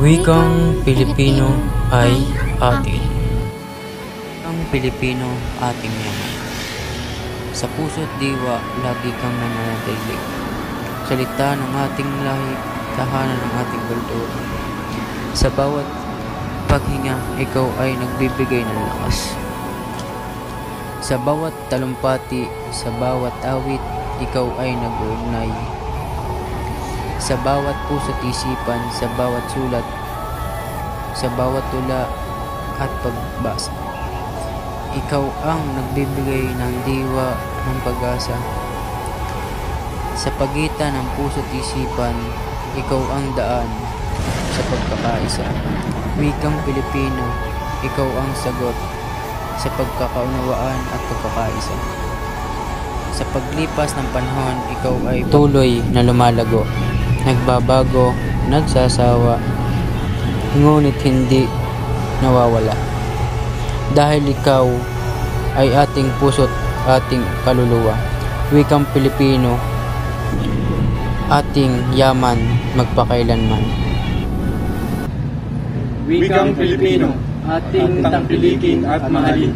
Wikang Pilipino ay atin. Ang Pilipino ating yaman. Sa puso't diwa, lagi kang nananatili. Salita ng ating lahi, tahanan ng ating kultura. Sa bawat paghinga, ikaw ay nagbibigay ng lakas. Sa bawat talumpati, sa bawat awit, ikaw ay nag-uugnay. Sa bawat puso't isipan, sa bawat sulat, sa bawat tula at pagbasa. Ikaw ang nagbibigay ng diwa ng pag-asa. Sa pagitan ng puso't isipan, ikaw ang daan sa pagkakaisa. Wikang Pilipino, ikaw ang sagot sa pagkakaunawaan at pagkakaisa. Sa paglipas ng panahon, ikaw ay tuloy na lumalago, nagbabago, nagsasawa, ngunit hindi nawawala. Dahil ikaw ay ating puso't ating kaluluwa. Wikang Pilipino, ating yaman magpakailanman. Wikang Pilipino, ating tangkilikin at mahalin.